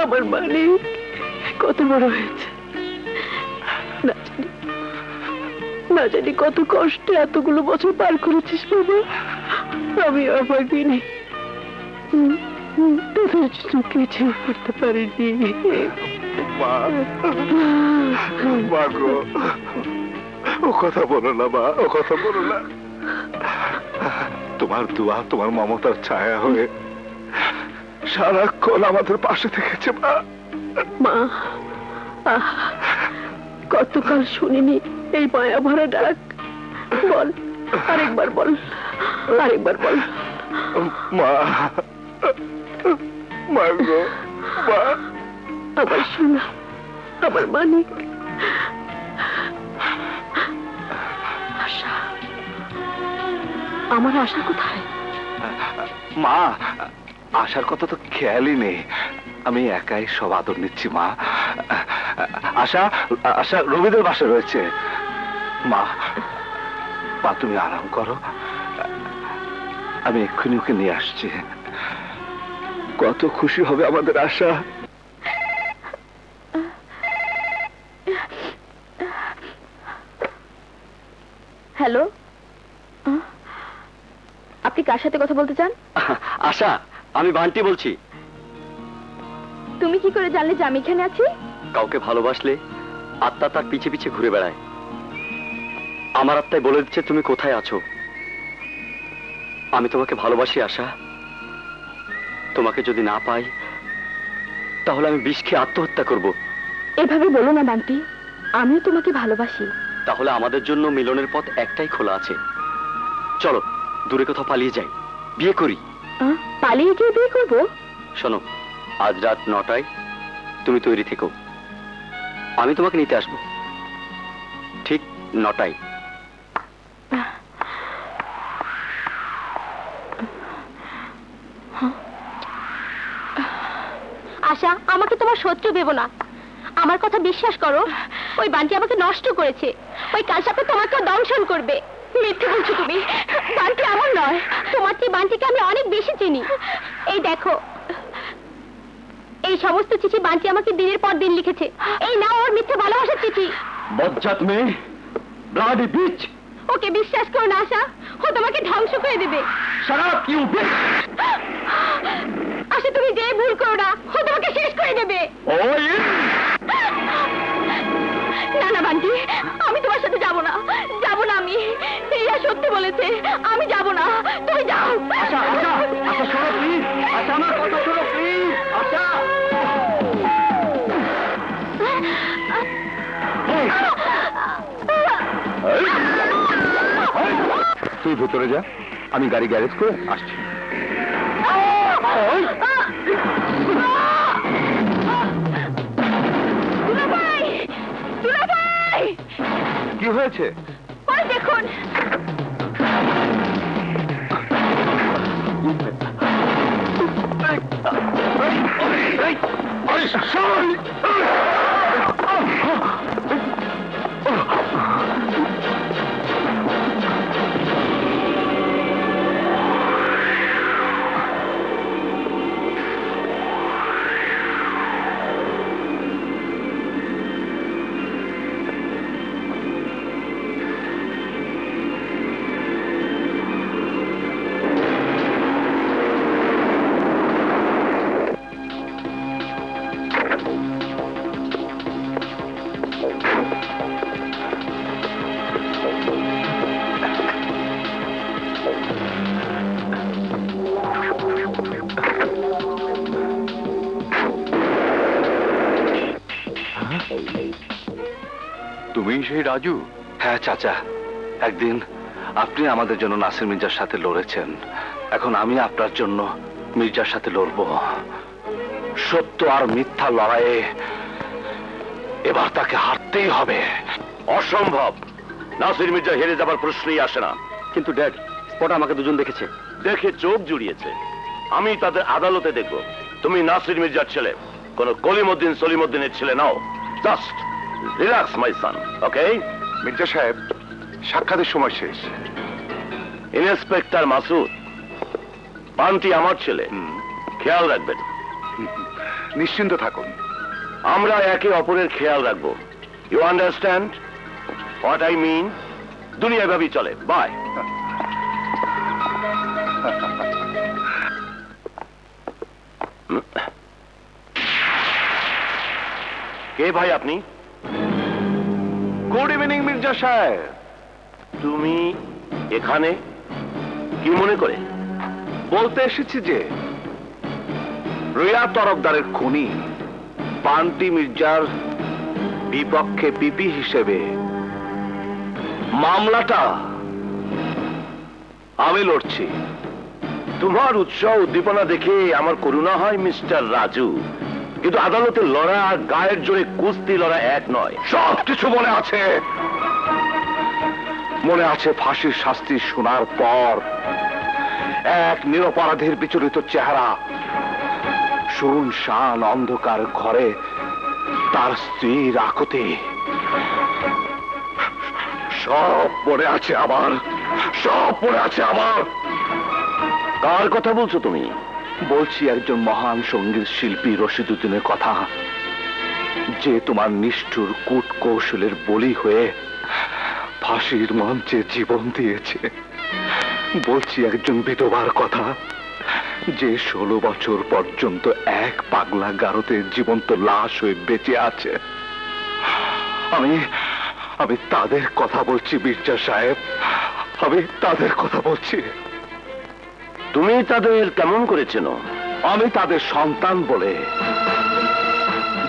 আমার মানে কত বড় হয়েছে না জানি কত কষ্টে এতগুলো বছর পার করেছিস বাবা। আমি অভাগিনী, তোদের চোখে ছেড়ে করতে পারিনি। মা, মা গো, ও কথা বলো না মা, ও কথা বলো না। তোমার দোয়া তোমার মমতার ছায়া হয়ে সারাক্ষণ আমাদের পাশে থেকেছে মা। মা, কতকাল শুনিনি এই মায়া ভরা ডাক। বল, আরেকবার বল, আরেকবার বল। মা, মা গো, মা। আমার সোনা, আমার মানিক। আশা, আমার আশা কোথায়? মা, আসার কথা তো খেয়ালই নেই। আমি একাই সব আদর নিচ্ছি মা। আশা, আশা রবিদের বাসায় রয়েছে। মা, মা তুমি আরাম করো, আমি এক্ষুনি ওকে নিয়ে আসছি। কত খুশি হবে আমাদের আশা। হ্যালো, আপনি কার সাথে কথা বলতে চান? আশা, আমি বান্টি বলছি। তুমি কি করে জানলে যে আমি এখানে আছি? কাউকে ভালোবাসলে আত্মা তার পিছে পিছে ঘুরে বেড়ায়। আমার আত্মায় বলে দিচ্ছে তুমি কোথায় আছো। আমি তোমাকে ভালোবাসি আশা। তোমাকে যদি না পাই তাহলে আমি বিষ খেয়ে আত্মহত্যা করব। এভাবে বলো না বান্টি, আমিও তোমাকে ভালোবাসি। তাহলে আমাদের জন্য মিলনের পথ একটাই খোলা আছে। চলো দূরে কোথাও পালিয়ে যাই, বিয়ে করি। পালিয়ে গিয়ে বিয়ে করবো? শোনো, আজ রাত 9টায় তুমি তৈরি থেকো। আমি তোমাকে নিতে আসবো ঠিক 9টায়। আশা, আমাকে তোমার শত্রু ভেবো না। আমার কথা বিশ্বাস করো, ওই বান্টি আমাকে নষ্ট করেছে। ওই কাল সাথে তোমাকে দংশন করবে। মিথ্যে বলছো তুমি। বান্টি আমার নয়, তোমার চেয়ে বান্টিকে আমি অনেক বেশি চিনি। এই দেখো, এই সমস্ত চিঠি বান্টি আমাকে দিনের পর দিন লিখেছে। এই নাও ওর মিথ্যে ভালোবাসার চিঠি। বজ্জাত মেয়ে, ব্লাডি বিচ। ওকে বিশ্বাস করো না আশা, ও তোমাকে ধ্বংস করে দেবে। Shut up you bitch. Asha, তুমি যে ভুল করো না, ও তোমাকে শেষ করে দেবে। ওই না না বান্টি, আমি তোমার সাথে যাব না, যাব না আমি। রিয়া সত্যি বলেছে, আমি যাব না, তুমি যাও। আশা, আশা, আশা শোনো প্লিজ। আশা, আমার কথা শোনো প্লিজ। আশা, তুই ভেতরে যা, আমি গাড়ি গ্যারেজ করে আসছি। দুলাভাই, দুলাভাই, কি হয়েছে? ওই দেখুন। তুমি সেই রাজু? হ্যাঁ চাচা, একদিন আপনি আমাদের জন্য নাসির মির্জার সাথে লড়েছেন, এখন আমি আপনার জন্য মির্জার সাথে লড়ব। সত্য আর মিথ্যা লড়াইয়ে এবার তাকে হারতেই হবে। অসম্ভব। নাসির মির্জা হেরে যাবার প্রশ্নই আসে না। কিন্তু ড্যাড, স্পট আমাকে দুজন দেখেছে। দেখে চোখ জুড়িয়েছে। আমি তাদের আদালতে দেখব। তুমি নাসির মির্জার ছেলে, কোন কলিমউদ্দিন সলিমউদ্দিনের ছেলে নাও। জাস্ট রিল্যাক্স মাই সান, ওকে? মির্জা সাহেব, সাক্ষাতের সময় শেষ। ইন্সপেক্টর মাসুদ, বান্টি আমার ছেলে, খেয়াল রাখবেন। নিশ্চিন্ত থাকুন। আমরা একে অপরের খেয়াল রাখবো। You understand what I mean? দুনিয়া এভাবেই চলে। বাই। কে ভাই আপনি? গুড ইভিনিং মির্জা সাহেব। তুমি এখানে কি মনে করে? বলতে এসেছি যে রিয়া তরফদারের খুনি বান্টি মির্জার বিপক্ষে পিপি হিসেবে মামলাটা আমি লড়ছি। তোমার উৎসাহ উদ্দীপনা দেখে আমার করুণা হয় মিস্টার রাজু, কিন্তু আদালতে লড়া আর গায়ের জোরে কুস্তি লড়া এক নয়। সব কিছু মনে আছে। মনে আছে ফাঁসির শাস্তি শোনার পর এক নিরপরাধীর বিচলিত চেহারা, শুনশান অন্ধকার ঘরে তার স্ত্রীর আকুতি। সব মনে আছে আমার, সব মনে আছে আমার। কার কথা বলছো তুমি? বলছি একজন মহান সঙ্গীত শিল্পী রশিদুদ্দিনের কথা, যে তোমার নিষ্ঠুর কূট কৌশলের বলি হয়ে ফাঁসির মঞ্চে জীবন দিয়েছে। বলছি একজন বিধবার কথা, যে 16 বছর পর্যন্ত এক পাগলা গারদে জীবন্ত লাশ হয়ে বেঁচে আছে। আমি তাদের কথা বলছি মির্জা সাহেব, আমি তাদের কথা বলছি। তুমি তাদের কেমন করেছেন? আমি তাদের সন্তান বলে।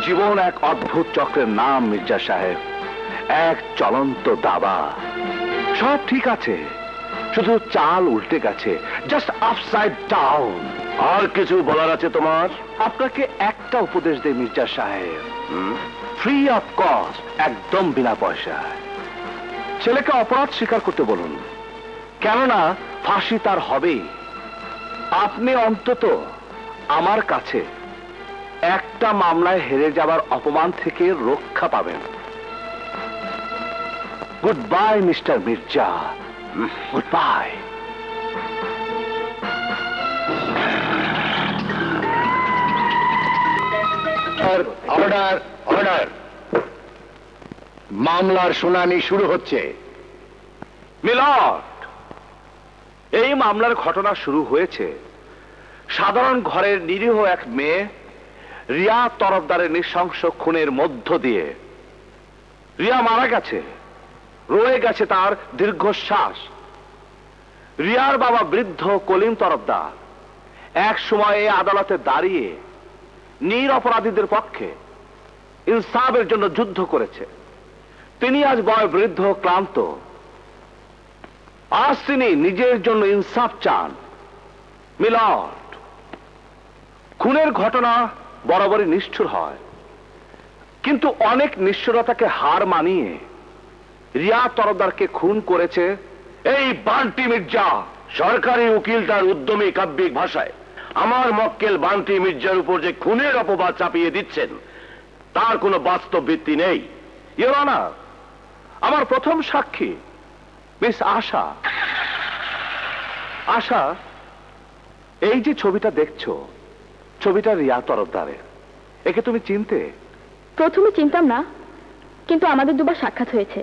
জীবন এক অদ্ভুত চক্রের নাম মির্জা সাহেব, এক চলন্ত দাবা। সব ঠিক আছে, শুধু চাল উল্টে গেছে, জাস্ট আপসাইড ডাউন। আর কিছু বলার আছে তোমার? আপনাকে একটা উপদেশ দেয় মির্জা সাহেব, ফ্রি অফ কস্ট, একদম বিনা পয়সায়। ছেলেকে অপরাধ স্বীকার করতে বলুন, কেননা ফাঁসি তার হবেই। আপনি অন্তত আমার কাছে একটা মামলায় হেরে যাবার অপমান থেকে রক্ষা পাবেন। Good bye mister Mirza, good bye. Order, order. মামলার শুনানি শুরু হচ্ছে। মিলর্ড, এই মামলার ঘটনা শুরু হয়েছে সাধারণ ঘরের নিরীহ এক মেয়ে রিয়া তরফদারের নৃশংস খুনের মধ্য দিয়ে। রিয়া মারা গেছে, রয়ে গেছে তার দীর্ঘশ্বাস। রিয়ার বাবা বৃদ্ধ কলিম তরফদার এক সময়ে আদালতে দাঁড়িয়ে নিরপরাধীদের পক্ষে ইনসাফের জন্য যুদ্ধ করেছে। তিনি আজ বয় বৃদ্ধ, ক্লান্ত। আজ তিনি নিজের জন্য ইনসাফ চান। মিলর্ড, খুনের ঘটনা বরাবরই নিষ্ঠুর হয়, কিন্তু অনেক নিষ্ঠুরতাকে হার মানিয়ে রিয়া তরফদারকে খুন করেছে এই বান্টি মির্জা। সরকারি উকিল তার উদ্যমী কাব্যিক ভাষায় আমার মক্কেল বান্টি মির্জার উপর যে খুনের অপবাদ চাপিয়ে দিচ্ছেন, তার কোনো বাস্তব ভিত্তি নেই। ইওর অনার, আমার প্রথম সাক্ষী মিস আশা। আশা, এই যে ছবিটা দেখছো, ছবিটা রিয়া তরফদারের। একে তুমি চিনতে? প্রথমে চিনতাম না, কিন্তু আমাদের দুবার সাক্ষাৎ হয়েছে।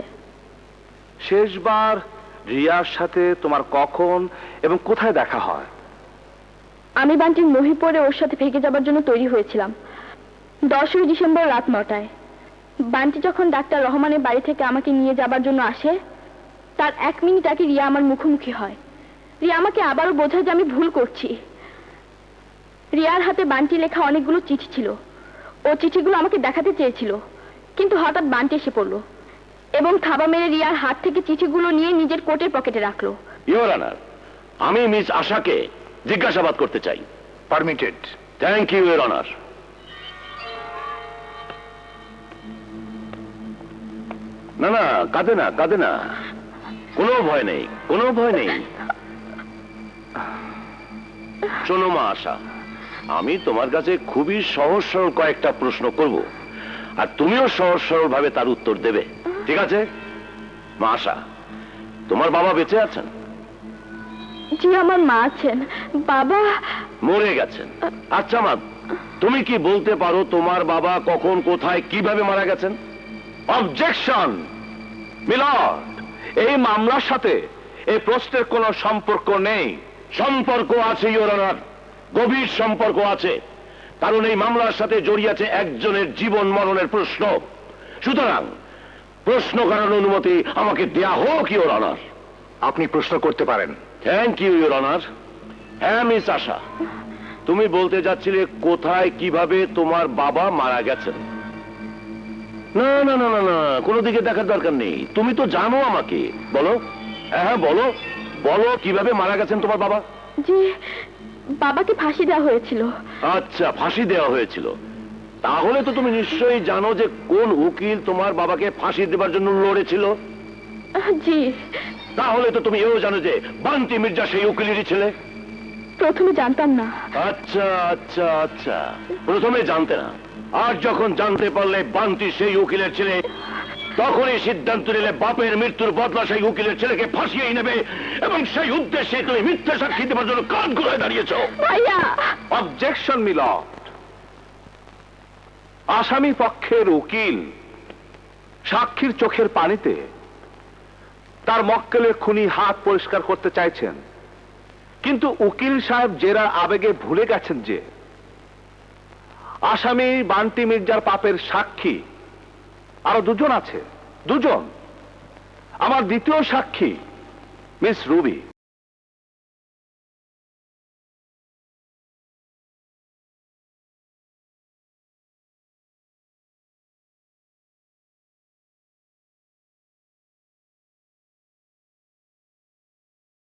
শেষবার রিয়ার সাথে তোমার কখন এবং কোথায় দেখা হয়? আমি বান্টির মহি পরে ওর সাথে ভেগে যাবার জন্য তৈরি হয়েছিলাম 10ই ডিসেম্বর রাত 9টায়। বান্টি যখন ডাক্তার রহমানের বাড়ি থেকে আমাকে নিয়ে যাবার জন্য আসে, তার 1 মিনিট আগে রিয়া আমার মুখোমুখি হয়। রিয়া আমাকে আবারও বোঝায় যে আমি ভুল করছি। রিয়ার হাতে বান্টি লেখা অনেকগুলো চিঠি ছিল। ও চিঠিগুলো আমাকে দেখাতে চেয়েছিল, কিন্তু হঠাৎ বান্টি এসে পড়লো এবং থাবা মেরে রিয়ার হাত থেকে চিঠিগুলো নিয়ে নিজের কোটের পকেটে রাখলো। ইওর অনার, আমি মিস আশাকে জিজ্ঞাসাবাদ করতে চাই। Permitted. Thank you your honour. না না, কাঁদে না, কাঁদে না, কোনো ভয় নেই, কোনো ভয় নেই। শোনো মা আশা, আমি তোমার কাছে খুবই সহজ সরল কয়েকটা প্রশ্ন করব, আর তুমিও সহজ সরল ভাবে তার উত্তর দেবে, ঠিক আছে? মা আশা, তোমার বাবা বেঁচে আছেন? জি, আমার মা আছেন। বাবা মরে গেছেন। আচ্ছা মা, তুমি কি বলতে পারো তোমার বাবা কখন কোথায় কিভাবে মারা গেছেন? অবজেকশন মিলর্ড, এই মামলার সাথে এই প্রশ্নের কোনো সম্পর্ক নেই। সম্পর্ক আছে ইওর অনার, গভীর সম্পর্ক আছে। কারণ এই মামলার সাথে জড়িয়ে আছে একজনের জীবন মরণের প্রশ্ন। সুতরাং প্রশ্ন করার অনুমতি আমাকে দেয়া হোক ইওর অনার। আপনি প্রশ্ন করতে পারেন। Thank you your honour. হ্যাঁ মিস আশা, তুমি বলতে যাচ্ছিলে কোথায় কিভাবে তোমার বাবা মারা গেছেন। না না না না না, কোনো দিকে দেখার দরকার নেই, তুমি তো জানো আমাকে। বলো, হ্যাঁ বলো, বলো কিভাবে মারা গেছেন তোমার বাবা। জি, বাবাকে ফাঁসি দেওয়া হয়েছিল। আচ্ছা, ফাঁসি দেওয়া হয়েছিল। তাহলে তো তুমি নিশ্চয়ই জানো যে কোন উকিল তোমার বাবাকে ফাঁসি দেবার জন্য লড়েছিল। জি, তাহলে তো তুমি এও জানো যে বান্টি মির্জা সেই উকিলেরই ছেলে। প্রথমে জানতাম না। আচ্ছা আচ্ছা আচ্ছা, প্রথমে জানতে না, আর যখন জানতে পারলে বান্টি সেই উকিলের ছেলে, তখনই সিদ্ধান্ত নিলে বাপের মৃত্যুর বদলা সেই উকিলের ছেলেকে ফাঁসিয়েই নেবে, এবং সেই উদ্দেশ্যে তুমি মিথ্যা সাক্ষী দেবার জন্য কাঠ গড়ায় দাঁড়িয়েছ। ভাইয়া, অবজেকশন মিলর্ড, আসামি পক্ষের উকিল সাক্ষীর চোখের পানিতে তার মক্কেলের খুনি হাত পরিষ্কার করতে চাইছেন, কিন্তু উকিল সাহেব জেরার আবেগে ভুলে গেছেন যে আসামি বান্টি মির্জার পাপের সাক্ষী আরো দুজন আছে। দুজন। আমার দ্বিতীয় সাক্ষী মিস রুবি।